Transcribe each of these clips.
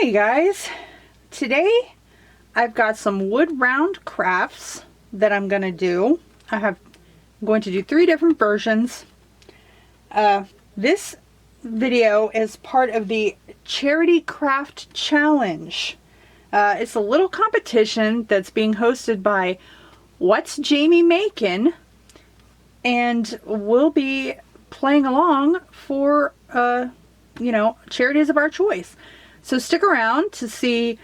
Hey guys, today I've got some wood round crafts that I'm going to do. I'm going to do 3 different versions. This video is part of the Charity Craft Challenge. It's a little competition that's being hosted by What's Jamie Makin, and we'll be playing along for charities of our choice. So stick around to see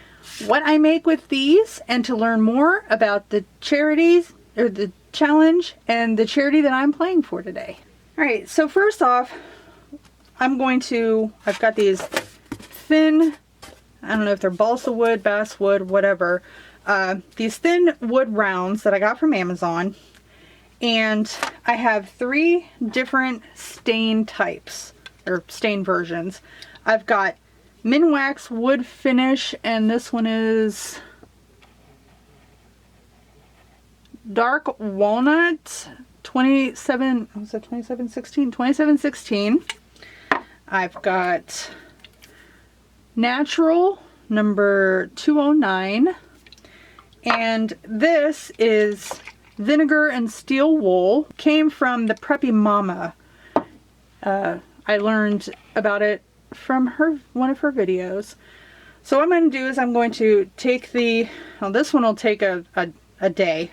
what I make with these and to learn more about the charities or the challenge and the charity that I'm playing for today. All right, so first off, I've got these thin, I don't know if they're balsa wood, basswood, whatever, these thin wood rounds that I got from Amazon. And I have 3 different stain types or stain versions. I've got Minwax wood finish, and this one is dark walnut 2716. I've got natural number 209, and this is vinegar and steel wool. Came from the Preppy Mama. I learned about it from one of her videos. So what I'm going to do is I'm going to take this one will take a day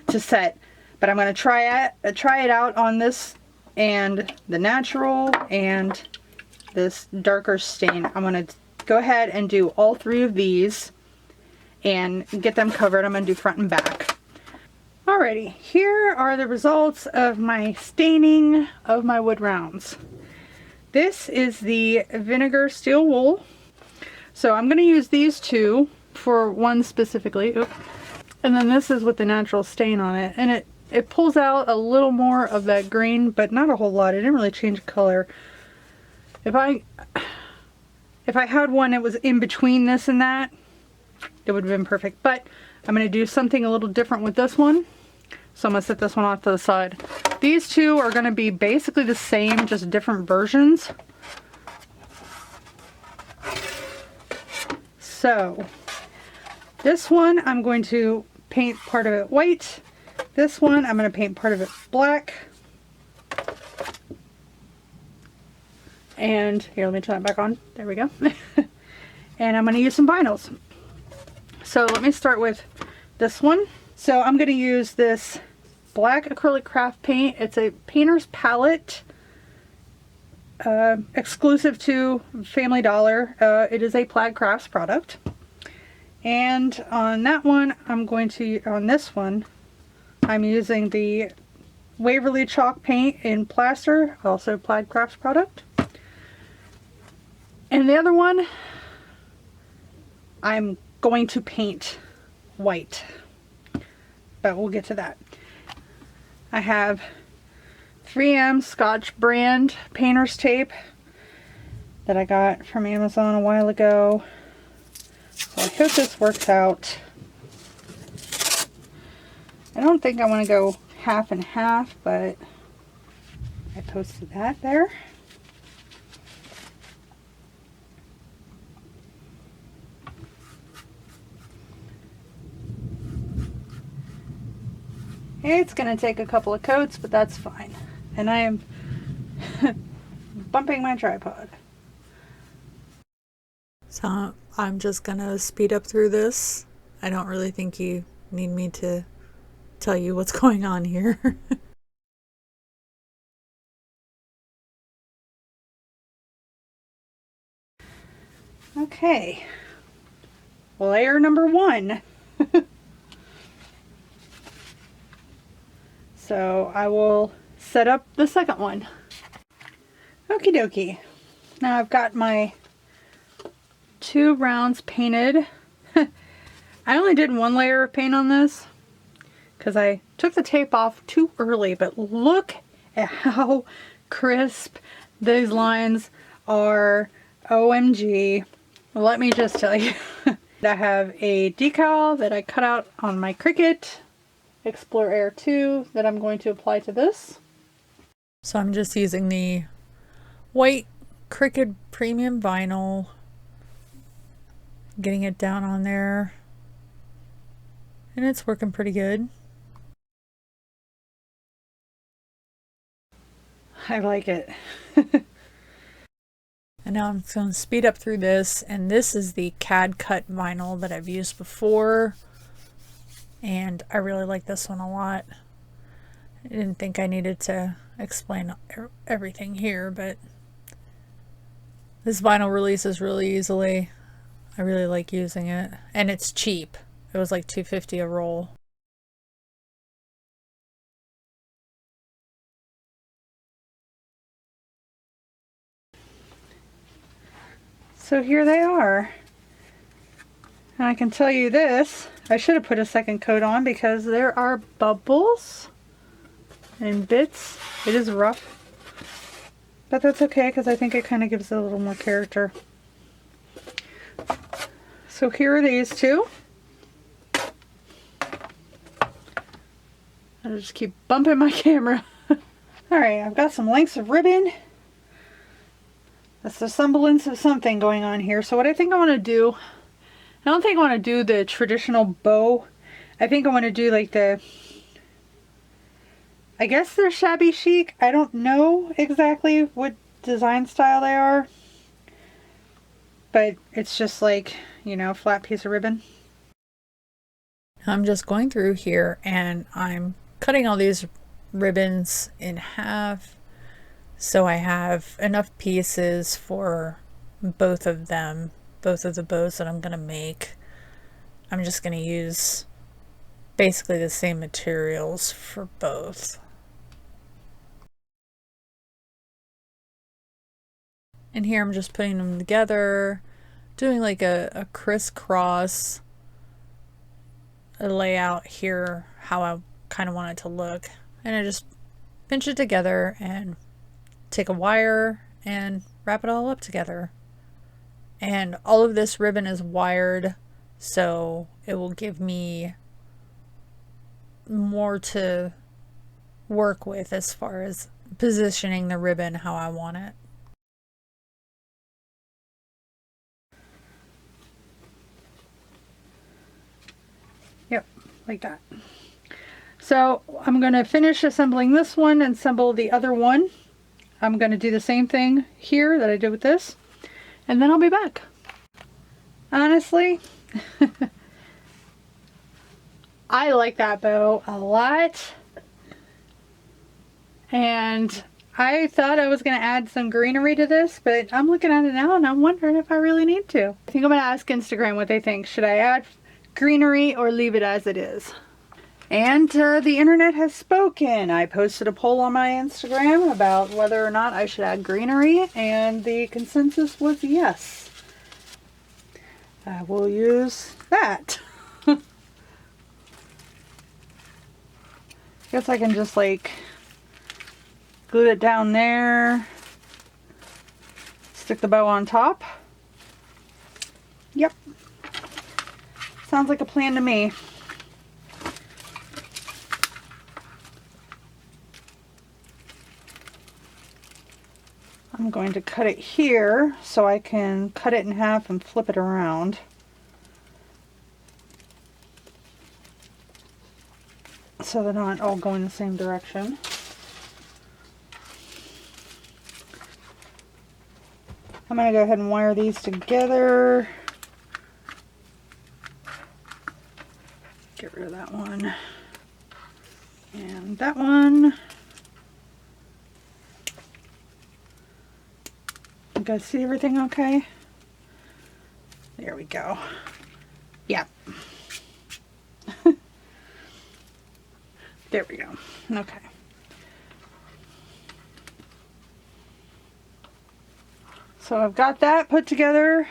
to set, but I'm going to try it out on this and the natural and this darker stain. I'm going to go ahead and do all 3 of these and get them covered. I'm going to do front and back. Alrighty, here are the results of my staining of my wood rounds. This is the vinegar steel wool. So I'm going to use these 2 for one specifically. Oop. And then this is with the natural stain on it. And it pulls out a little more of that green, but not a whole lot. It didn't really change color. If I had one that was in between this and that, it would have been perfect. But I'm going to do something a little different with this one. So I'm going to set this one off to the side. These 2 are going to be basically the same, just different versions. So this one I'm going to paint part of it white. This one I'm going to paint part of it black. And here, let me turn it back on. There we go. And I'm going to use some vinyls. So let me start with this one. So I'm going to use this black acrylic craft paint. It's a painter's palette, exclusive to Family Dollar. It is a Plaid Crafts product. And on that one, on this one, I'm using the Waverly chalk paint in plaster, also Plaid Crafts product. And the other one, I'm going to paint white, but we'll get to that. I have 3M Scotch brand painter's tape that I got from Amazon a while ago. So I hope this works out. I don't think I want to go half and half, but I posted that there. It's going to take a couple of coats, but that's fine. And I am bumping my tripod. So I'm just going to speed up through this. I don't really think you need me to tell you what's going on here. Okay. Layer number 1. So I will set up the second one. Okie dokie. Now I've got my 2 rounds painted. I only did 1 layer of paint on this because I took the tape off too early, but look at how crisp these lines are. OMG. Let me just tell you. I have a decal that I cut out on my Cricut Explore Air 2 that I'm going to apply to this. So I'm just using the white Cricut premium vinyl getting it down on there, and it's working pretty good. I like it. And now I'm going to speed up through this, and this is the CAD cut vinyl that I've used before, and I really like this one a lot. I didn't think I needed to explain everything here, but this vinyl releases really easily. I really like using it, and it's cheap. It was like $2.50 a roll. So here they are. And I can tell you this, I should have put a second coat on because there are bubbles and bits. It is rough, but that's okay because I think it kind of gives it a little more character. So here are these two. I'll just keep bumping my camera. Alright, I've got some lengths of ribbon. That's the semblance of something going on here. So what I think I want to do, I don't think I want to do the traditional bow. I think I want to do like the, I guess they're shabby chic. I don't know exactly what design style they are. But it's just like, you know, flat piece of ribbon. I'm just going through here and I'm cutting all these ribbons in half, so I have enough pieces for both of them, both of the bows that I'm going to make. I'm just going to use basically the same materials for both. And here I'm just putting them together, doing like a crisscross layout here, how I kind of want it to look. And I just pinch it together and take a wire and wrap it all up together. And all of this ribbon is wired, so it will give me more to work with as far as positioning the ribbon how I want it. Yep, like that. So I'm going to finish assembling this one and assemble the other one. I'm going to do the same thing here that I did with this, and then I'll be back. Honestly, I like that bow a lot, and I thought I was going to add some greenery to this, but I'm looking at it now and I'm wondering if I really need to. I think I'm going to ask Instagram what they think. Should I add greenery or leave it as it is? And the internet has spoken. I posted a poll on my Instagram about whether or not I should add greenery, and the consensus was yes. I will use that. Guess I can just like glue it down there, stick the bow on top. Yep. Sounds like a plan to me. I'm going to cut it here so I can cut it in half and flip it around. So they're not all going the same direction. I'm going to go ahead and wire these together. Get rid of that one. And that one. You guys see everything okay? There we go. Yep. There we go. Okay. So I've got that put together.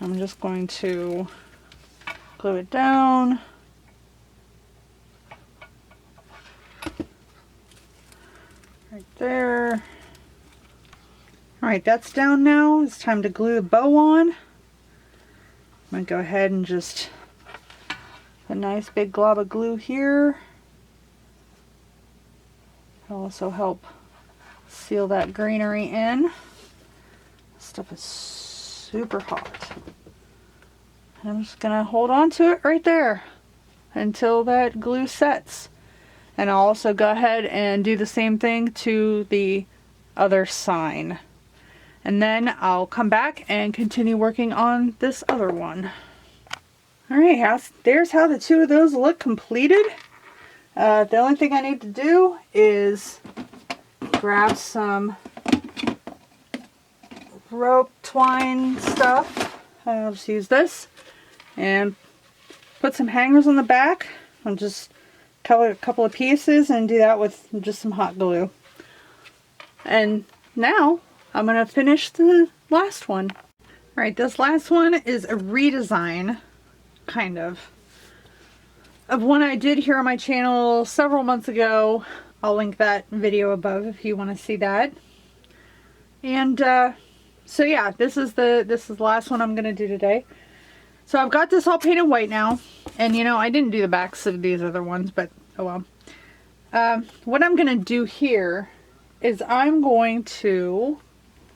I'm just going to glue it down. Right there. Alright, that's down now. It's time to glue the bow on. I'm going to go ahead and just put a nice big glob of glue here. It'll also help seal that greenery in. Stuff is super hot. I'm just gonna hold on to it right there until that glue sets. And I'll also go ahead and do the same thing to the other sign. And then I'll come back and continue working on this other one. Alright, there's how the two of those look completed. The only thing I need to do is grab some rope twine stuff. I'll just use this and put some hangers on the back. I'll just cut a couple of pieces and do that with just some hot glue. And now I'm going to finish the last one. Alright, this last one is a redesign, kind of one I did here on my channel several months ago. I'll link that video above if you want to see that. And so yeah, this is the last one I'm going to do today. So I've got this all painted white now. And you know, I didn't do the backs of these other ones, but oh well. What I'm going to do here is I'm going to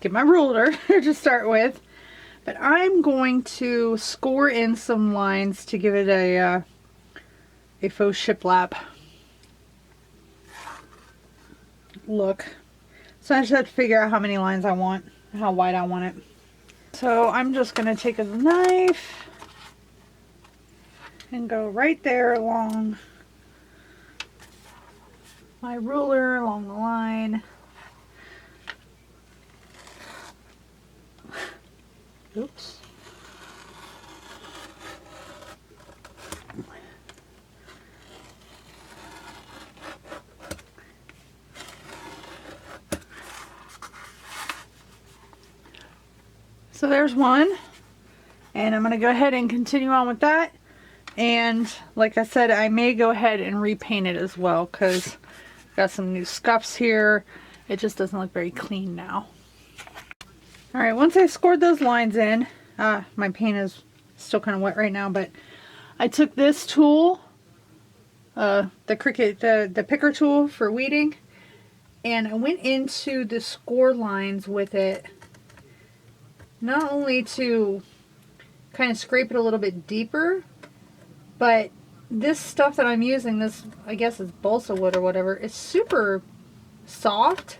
get my ruler to start with. But I'm going to score in some lines to give it a faux shiplap look. So I just have to figure out how many lines I want, how wide I want it. So I'm just going to take a knife and go right there along my ruler, along the line. Oops. So there's one, and I'm going to go ahead and continue on with that. And like I said, I may go ahead and repaint it as well, because I've got some new scuffs here. It just doesn't look very clean now. Alright, once I scored those lines in, my paint is still kind of wet right now, but I took this tool, the picker tool for weeding, and I went into the score lines with it, not only to kind of scrape it a little bit deeper, but this stuff that I'm using, this I guess is balsa wood or whatever, is super soft.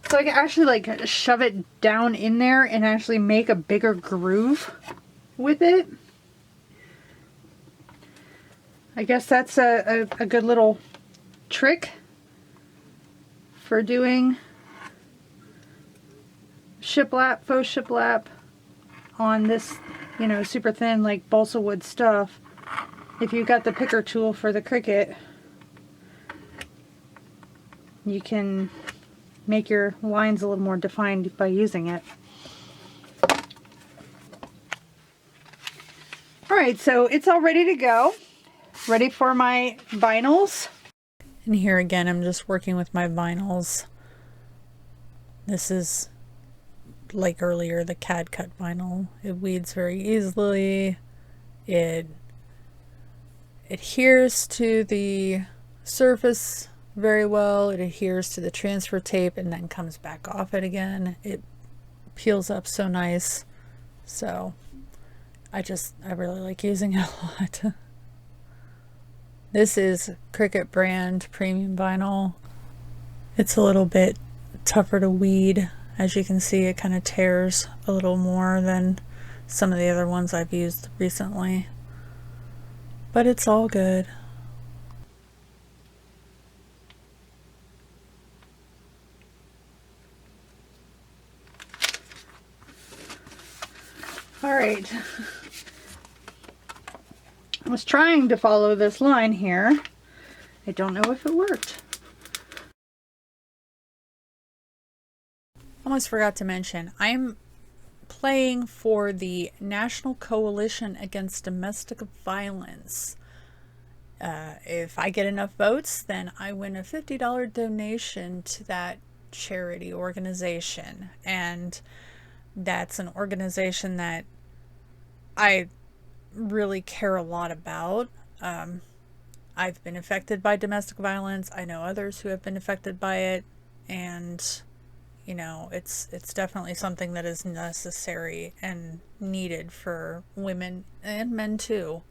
So I can actually like shove it down in there and actually make a bigger groove with it. I guess that's a good little trick for doing shiplap, faux shiplap on this, you know, super thin like balsa wood stuff. If you've got the picker tool for the Cricut, you can make your lines a little more defined by using it. Alright, so it's all ready to go. Ready for my vinyls. And here again, I'm just working with my vinyls. This is, like earlier, the CAD cut vinyl. It weeds very easily. It adheres to the surface very well. It adheres to the transfer tape and then comes back off it again. It peels up so nice. So I really like using it a lot. This is Cricut brand premium vinyl. It's a little bit tougher to weed. As you can see, it kind of tears a little more than some of the other ones I've used recently. But it's all good. Alright. I was trying to follow this line here. I don't know if it worked. Almost forgot to mention, I'm playing for the National Coalition Against Domestic Violence. If I get enough votes, then I win a $50 donation to that charity organization. And that's an organization that I really care a lot about. I've been affected by domestic violence. I know others who have been affected by it. And, you know, it's definitely something that is necessary and needed for women and men too.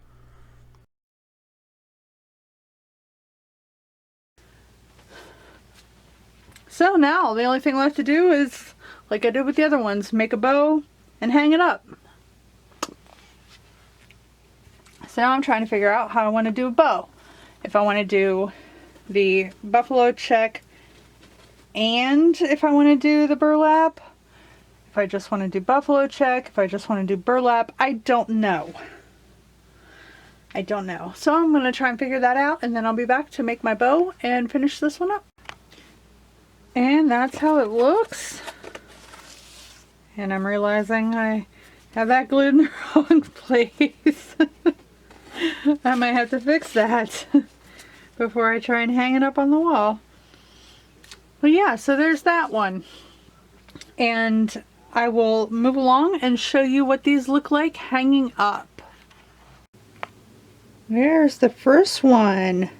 So now the only thing left to do is, like I did with the other ones, make a bow and hang it up. So now I'm trying to figure out how I want to do a bow. If I want to do the buffalo check and if I want to do the burlap. If I just want to do buffalo check, if I just want to do burlap, I don't know. I don't know. So I'm going to try and figure that out, and then I'll be back to make my bow and finish this one up. And that's how it looks. And I'm realizing I have that glued in the wrong place. I might have to fix that before I try and hang it up on the wall. But yeah, so there's that one. And I will move along and show you what these look like hanging up. There's the first one.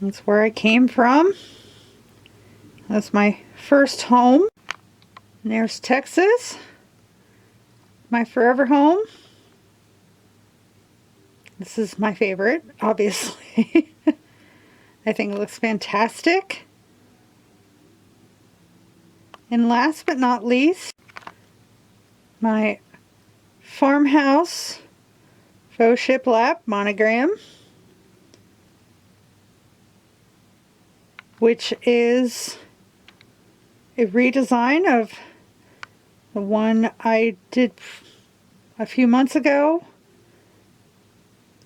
That's where I came from. That's my first home. And there's Texas, my forever home. This is my favorite, obviously. I think it looks fantastic. And last but not least, my farmhouse faux shiplap monogram, which is a redesign of the one I did a few months ago.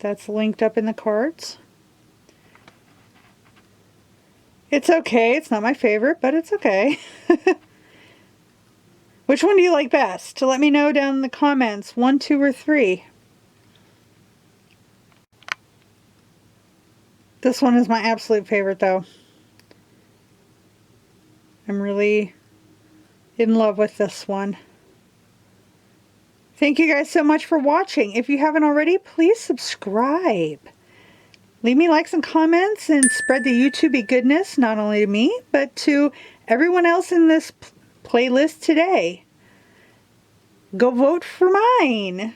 That's linked up in the cards. It's okay. It's not my favorite, but it's okay. Which one do you like best? To let me know down in the comments. 1, 2, or 3. This one is my absolute favorite though. I'm really in love with this one. Thank you guys so much for watching. If you haven't already, please subscribe. Leave me likes and comments and spread the YouTube goodness, not only to me, but to everyone else in this playlist today. Go vote for mine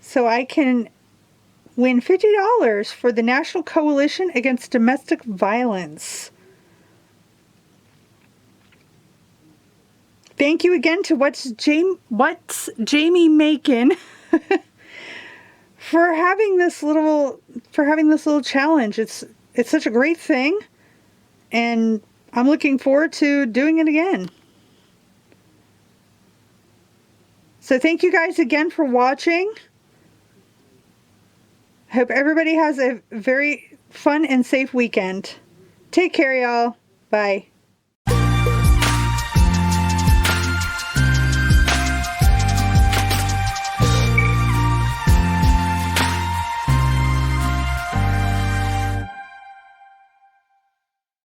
so I can win $50 for the National Coalition Against Domestic Violence. Thank you again to What's Jamie Makin for having this little challenge. It's such a great thing, and I'm looking forward to doing it again. So thank you guys again for watching. I hope everybody has a very fun and safe weekend. Take care, y'all. Bye.